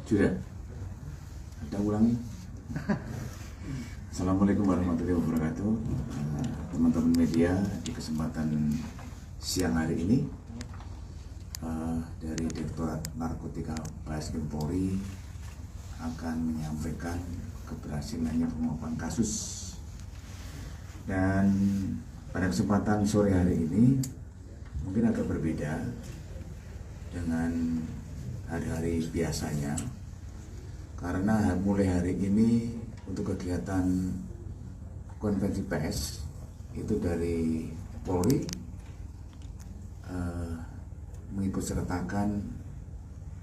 Sudah, kita ulangi. Assalamualaikum warahmatullahi wabarakatuh. Teman-teman media, di kesempatan siang hari ini dari Direktorat Narkotika Bareskrim Polri akan menyampaikan keberhasilannya pengungkapan kasus. Dan pada kesempatan sore hari ini mungkin agak berbeda dengan hari-hari biasanya, karena mulai hari ini untuk kegiatan konvensi PS itu dari Polri mengikut sertakan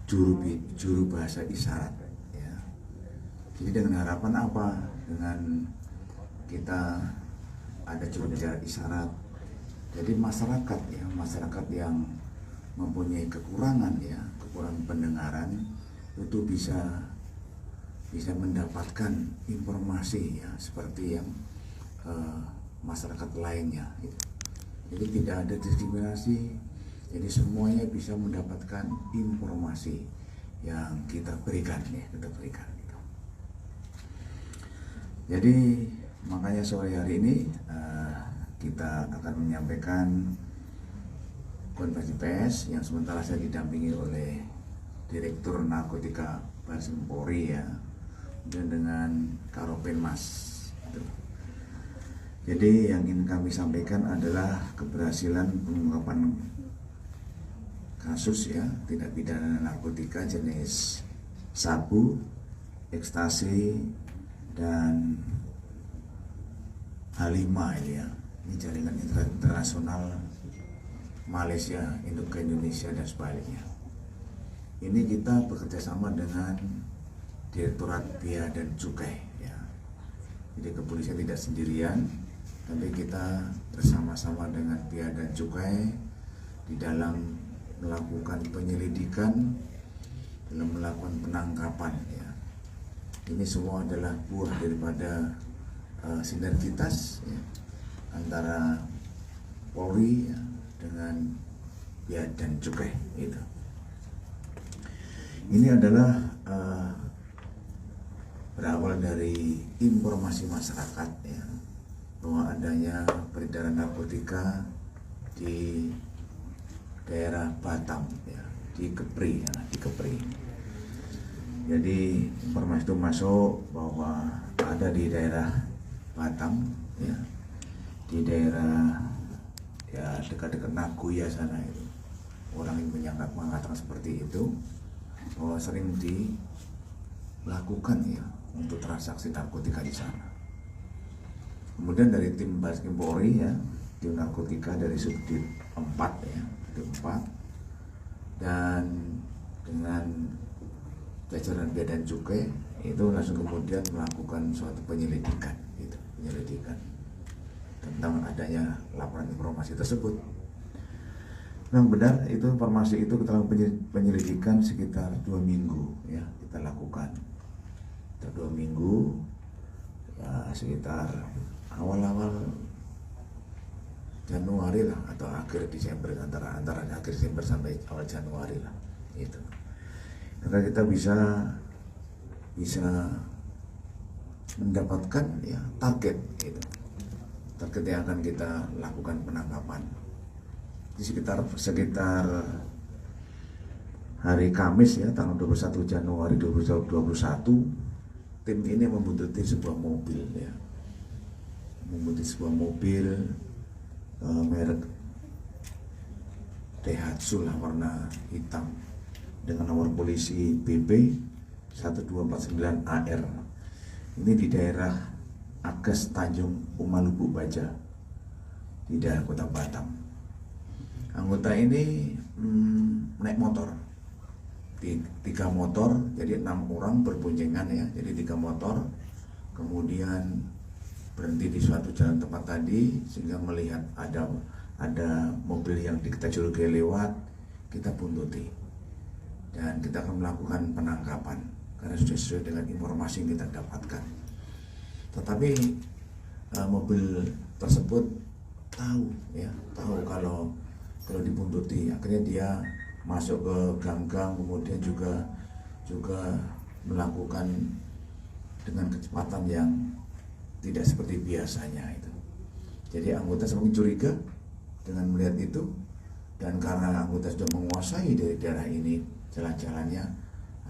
juru bahasa isyarat ya. Jadi dengan harapan apa? Dengan kita ada juru bicara isyarat, jadi masyarakat yang mempunyai kekurangan pendengaran itu bisa mendapatkan informasi ya seperti yang masyarakat lainnya gitu. Jadi tidak ada diskriminasi, jadi semuanya bisa mendapatkan informasi yang kita berikan gitu. Jadi makanya sore hari ini kita akan menyampaikan konvensi PS yang sementara saya didampingi oleh Direktur Narkotika Bareskrim Polri ya, dan dengan Karopenmas. Jadi yang ingin kami sampaikan adalah keberhasilan pengungkapan kasus ya tindak pidana narkotika jenis sabu, ekstasi, dan H5 ini ya. Ini jaringan internasional Malaysia ke Indonesia dan sebaliknya. Ini kita bekerja sama dengan Direktorat Bea dan Cukai ya. Jadi kepolisian tidak sendirian, tapi kita bersama-sama dengan Bea dan Cukai di dalam melakukan penyelidikan, dalam melakukan penangkapan ya. Ini semua adalah buah daripada sinergitas ya, antara Polri ya, dengan Bea dan Cukai itu. Ini adalah berawal dari informasi masyarakat ya, bahwa adanya peredaran narkotika di daerah Batam ya, di Kepri. Jadi informasi itu masuk bahwa ada di daerah Batam ya, di daerah ya dekat-dekat Nagoya sana itu, orang yang mengatakan seperti itu, bahwa sering dilakukan ya untuk transaksi narkotika di sana. Kemudian dari tim Bareskrim Polri ya, tim narkotika dari Subdit 4 ya, Subdit 4, dan dengan jajaran Bea dan Cukai itu langsung kemudian melakukan suatu penyelidikan tentang adanya laporan informasi tersebut. Memang benar itu informasi itu kita lakukan penyelidikan sekitar 2 minggu ya, kita lakukan 2 minggu ya, sekitar awal-awal Januari lah atau akhir Desember, antara akhir Desember sampai awal Januari lah itu. Maka kita bisa mendapatkan ya target yang akan kita lakukan penangkapan. Di sekitar hari Kamis ya, tanggal 21 Januari 2021, tim ini membuntuti sebuah mobil ya, merek Daihatsu lah, warna hitam dengan nomor polisi BB 1249 AR. Ini di daerah Agas Tanjung Umalubuk Baja di daerah Kota Batam. Anggota ini naik motor, 3 motor, jadi 6 orang berboncengan ya, jadi 3 motor, kemudian berhenti di suatu jalan tempat tadi sehingga melihat ada mobil yang kita curigai lewat, kita buntuti dan kita akan melakukan penangkapan karena sudah sesuai dengan informasi yang kita dapatkan. Tetapi mobil tersebut tahu kalau dibuntuti, akhirnya dia masuk ke gang-gang, kemudian juga juga melakukan dengan kecepatan yang tidak seperti biasanya itu. Jadi anggota semakin curiga dengan melihat itu, dan karena anggota sudah menguasai dari daerah ini jalan-jalannya,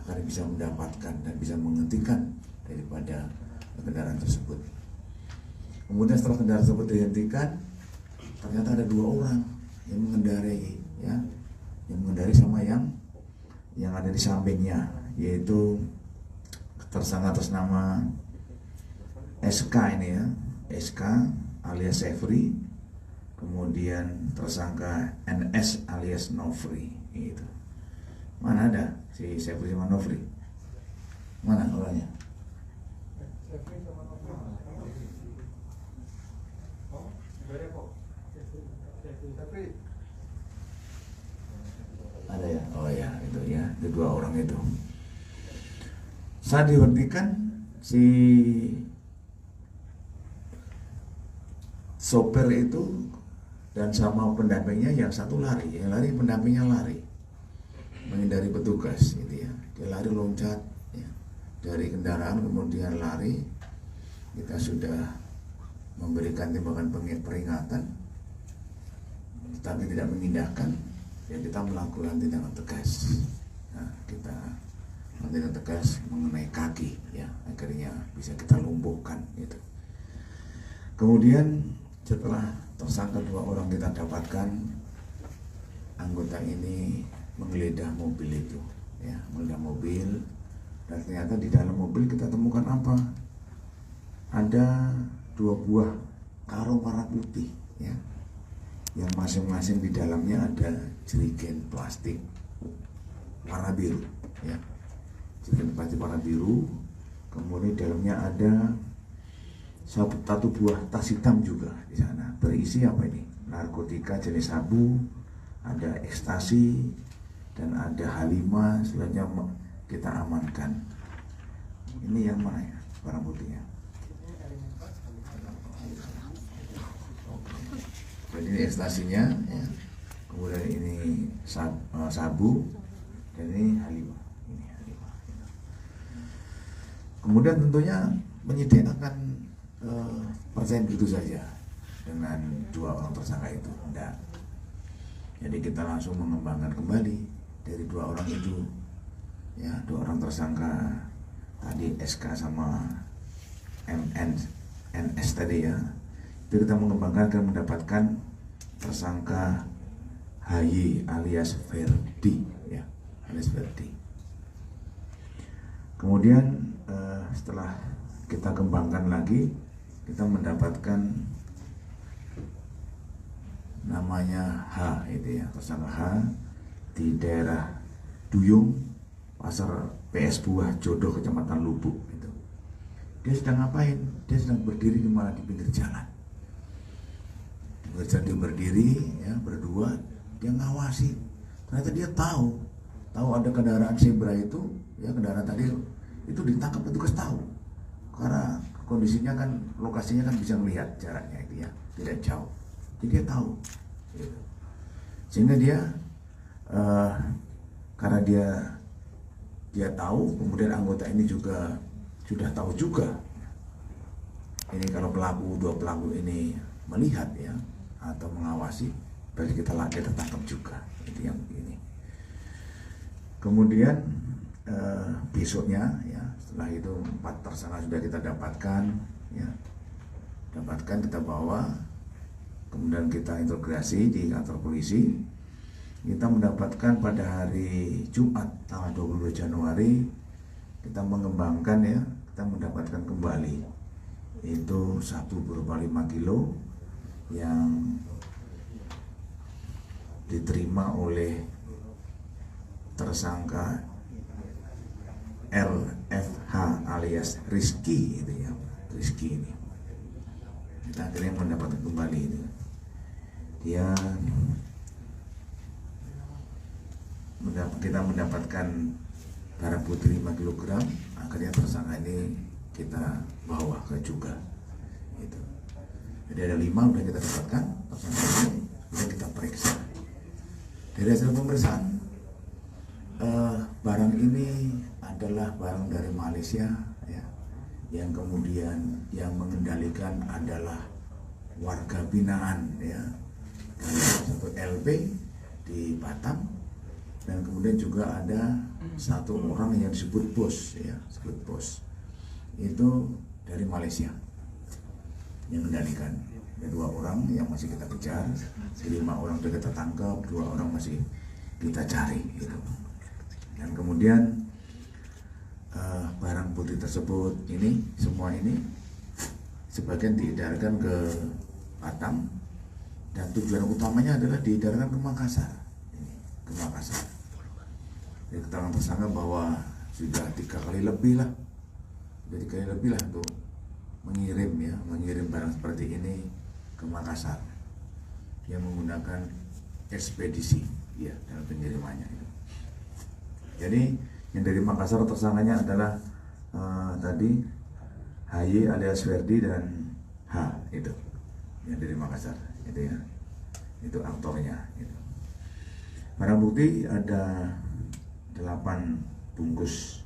agar bisa mendapatkan dan bisa menghentikan daripada kendaraan tersebut. Kemudian setelah kendaraan tersebut dihentikan, ternyata ada 2 orang yang mengendarai, ya, yang mengendarai sama yang ada di sampingnya, yaitu tersangka atas nama SK ini ya, SK alias Sefri, kemudian tersangka NS alias Nofri. Itu mana ada si Sefri sama Nofri? Mana orangnya? Ada ya? Oh ya, itu ya, itu 2 orang itu. Saat dihentikan, si sopir itu dan sama pendampingnya, yang satu lari, yang lari pendampingnya lari menghindari petugas, gitu ya. Dia lari loncat ya, dari kendaraan kemudian lari. Kita sudah memberikan tembakan peringatan, tetapi tidak mengindahkan. Ya, kita melakukan tindakan tegas. Nah, kita tindakan tegas mengenai kaki, ya, akhirnya bisa kita lumpuhkan gitu. Kemudian setelah tersangka 2 orang kita dapatkan, anggota ini menggeledah mobil itu, ya, menggeledah mobil, dan ternyata di dalam mobil kita temukan apa? Ada 2 buah karung warna putih, ya, yang masing-masing di dalamnya ada jerigen plastik warna biru, ya, jerigen plastik warna biru. Kemudian di dalamnya ada 1 buah tas hitam juga di sana, berisi apa ini? Narkotika jenis sabu, ada ekstasi, dan ada H5. Selanjutnya kita amankan. Ini yang mana ya barang buktinya? Jadi ini ekstasinya, ya. Kemudian ini sabu, dan ini H5. Ini H5. Kemudian tentunya penyidik akan percaya begitu saja dengan 2 orang tersangka itu, enggak. Jadi kita langsung mengembangkan kembali dari 2 orang itu, ya, 2 orang tersangka tadi SK sama NS tadi, ya. Itu kita mengembangkan dan mendapatkan tersangka HY alias Verdi, ya, alias Verdi. Kemudian setelah kita kembangkan lagi, kita mendapatkan namanya H, itu ya, tersangka H di daerah Duyung, Pasar PS Buah Jodoh, Kecamatan Lubuk itu. Dia sedang ngapain? Dia sedang berdiri di mana, di pinggir jalan. Dia berdiri, ya, berdua, dia ngawasi. Ternyata dia tahu ada kendaraan zebra itu, ya, kendaraan tadi itu ditangkap petugas, tahu. Karena kondisinya kan, lokasinya kan bisa melihat jaraknya itu, ya, tidak jauh. Jadi dia tahu gitu. Sehingga dia karena dia tahu, kemudian anggota ini juga sudah tahu juga ini kalau 2 pelaku ini melihat, ya, atau mengawasi, berarti kita tangkap juga. Itu yang ini. Kemudian besoknya, ya, setelah itu 4 tersangka sudah kita dapatkan, ya, kita bawa, kemudian kita interogasi di kantor polisi. Kita mendapatkan pada hari Jumat tanggal 22 Januari, kita mengembangkan, ya, kita mendapatkan kembali itu sabu berupa 5 kilo yang diterima oleh tersangka LFH alias Rizky, itu ya, Rizky ini. Kita akhirnya mendapatkan kembali itu. Kita mendapatkan barang putih 5 kg. Akhirnya tersangka ini kita bawa ke juga itu. Jadi ada 5 udah kita dapatkan tersangka ini, udah kita periksa. Dari hasil pemeriksaan barang ini barang dari Malaysia ya, yang kemudian yang mengendalikan adalah warga binaan ya, dari satu LP di Batam, dan kemudian juga ada satu orang yang disebut bos ya, disebut bos itu dari Malaysia yang mengendalikan. Ada 2 orang yang masih kita kejar, 5 orang sudah kita tangkap, 2 orang masih kita cari gitu. Dan kemudian barang putih tersebut ini, semua ini sebagian diedarkan ke Batam, dan tujuan utamanya adalah diedarkan ke Makassar. Ke Makassar. Dari keterangan tersangka bahwa sudah 3 kali lebih lah, untuk mengirim barang seperti ini ke Makassar yang menggunakan ekspedisi ya dalam pengirimannya itu. Jadi yang dari Makassar tersangkanya adalah tadi HY alias Ferdi dan H itu yang dari Makassar itu ya, itu aktornya itu. Barang bukti ada 8 bungkus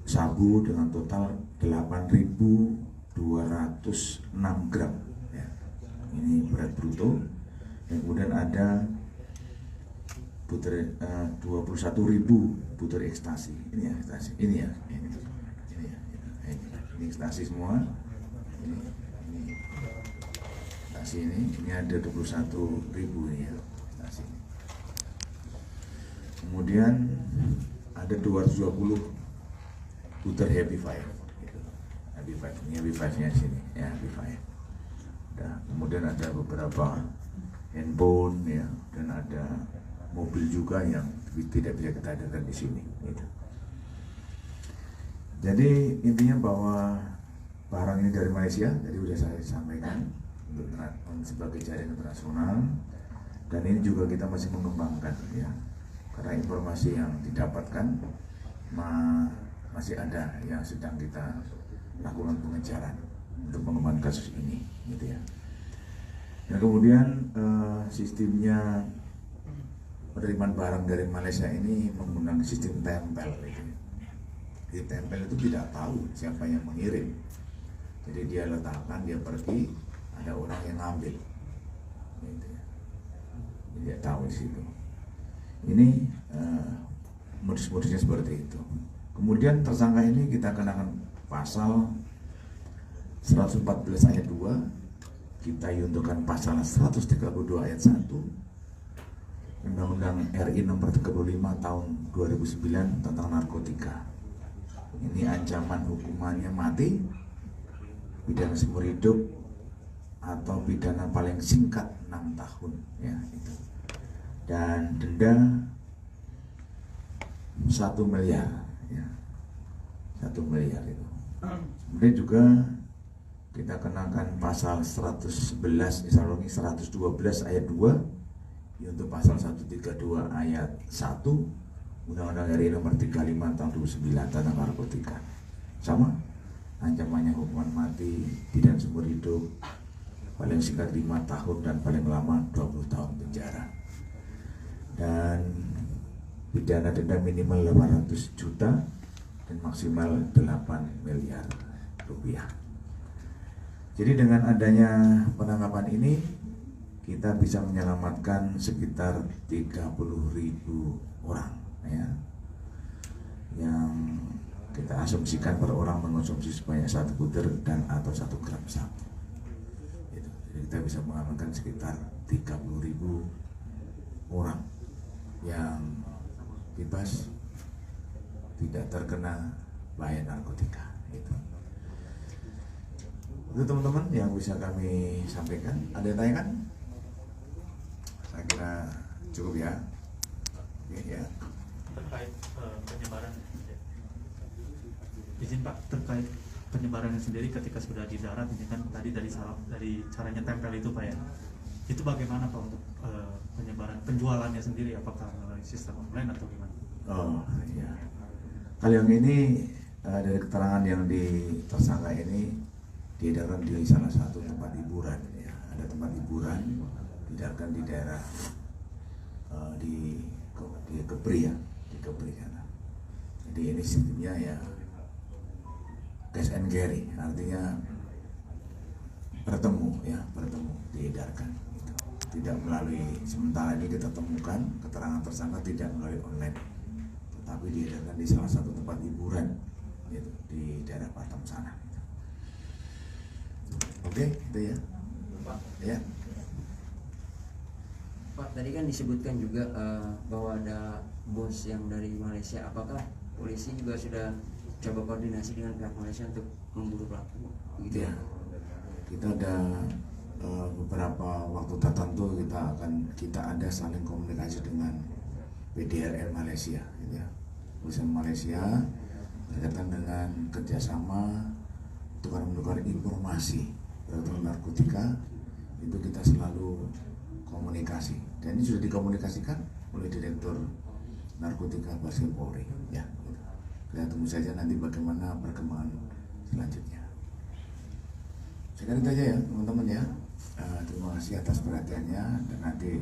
sabu dengan total 8.206 gram ya. Ini berat bruto. Dan kemudian ada 21.000 butir ekstasi. Ini ya ekstasi. Ini ekstasi semua. Ini ekstasi ini ada 21.000 ini ya ekstasi. Kemudian ada 220 butir Happy Five gitu. Happy Five, ini Happy Five-nya sini ya, Happy Five. Nah, kemudian ada beberapa handphone ya, dan ada mobil juga yang tidak bisa kita adakan di sini gitu. Jadi intinya bahwa barang ini dari Malaysia, jadi sudah saya sampaikan untuk sebagai jaringan internasional, dan ini juga kita masih mengembangkan ya, karena informasi yang didapatkan masih ada yang sedang kita lakukan pengejaran untuk pengembangan kasus ini gitu ya. Dan kemudian sistemnya penerimaan barang dari Malaysia ini menggunakan sistem tempel gitu. Di tempel itu tidak tahu siapa yang mengirim, jadi dia letakkan, dia pergi, ada orang yang ngambil gitu ya. Dia tahu di situ. Ini modus-modusnya seperti itu. Kemudian tersangka ini kita kenakan pasal 114 ayat 2, kita yuntukan pasal 132 ayat 1 Undang-Undang RI nomor 35 tahun 2009 tentang narkotika. Ini ancaman hukumannya mati, pidana seumur hidup, atau pidana paling singkat 6 tahun ya itu. Dan denda 1 miliar ya, 1 miliar itu. Kemudian juga kita kenakan pasal 112 ayat 2 yaitu pasal 132 ayat 1 Undang-Undang RI nomor 35 tahun 2009 tentang narkotika. Sama ancamannya hukuman mati, pidana seumur hidup, paling singkat 5 tahun dan paling lama 20 tahun penjara. Dan pidana denda minimal 800 juta dan maksimal 8 miliar rupiah. Jadi dengan adanya penangkapan ini kita bisa menyelamatkan sekitar 30.000 orang ya, yang kita asumsikan per orang mengonsumsi sebanyak 1 butir dan atau 1 gram sabu. Jadi kita bisa mengamankan sekitar 30.000 orang yang bebas, tidak terkena bahaya narkotika gitu. Itu teman-teman yang bisa kami sampaikan. Ada yang tanya kan? Saya kira cukup ya. Oke ya. Terkait penyebaran, izin Pak, terkait penyebarannya sendiri ketika sudah di darat, ini kan tadi dari caranya tempel itu Pak ya, itu bagaimana Pak untuk penyebaran penjualannya sendiri, apakah melalui sistem online atau gimana? Oh iya. Hal yang ini dari keterangan yang tersangka ini diedarkan di salah satu tempat hiburan ya. Ada tempat hiburan diedarkan di daerah di Kepri ya, di Kepri sana. Di Di ini sistemnya ya cash and carry, artinya bertemu, diedarkan gitu. Tidak melalui, sementara ini kita temukan keterangan tersangka tidak melalui online, tetapi diedarkan di salah satu tempat hiburan gitu, di daerah Batam sana gitu. Oke, itu ya. Ya. Pak, tadi kan disebutkan juga bahwa ada bos yang dari Malaysia. Apakah polisi juga sudah coba koordinasi dengan pihak Malaysia untuk memburu pelaku? Begitu Ya. Kita ada beberapa waktu tertentu kita ada saling komunikasi dengan PDRM Malaysia, gitu ya. Perusahaan Malaysia berkaitan dengan kerjasama tukar-menukar informasi berkaitan narkotika, itu kita selalu komunikasi, dan ini sudah dikomunikasikan oleh Direktur Narkotika Baris Krim Polri, ya. Gitu. Kita tunggu saja nanti bagaimana perkembangan selanjutnya. Sekarang itu aja ya teman-teman ya. Terima kasih atas perhatiannya, dan nanti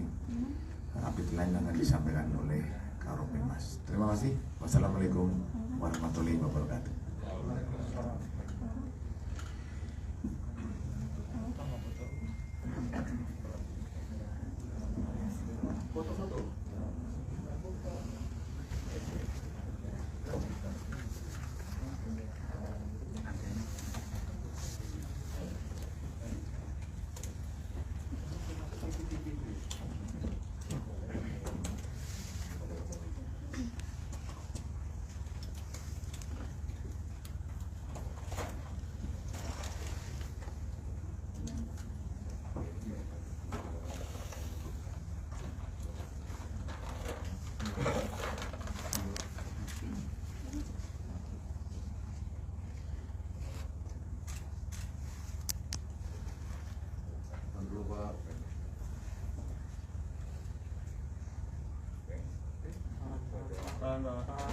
update lain akan disampaikan oleh Karopenmas. Terima kasih. Wassalamualaikum warahmatullahi wabarakatuh. Pak.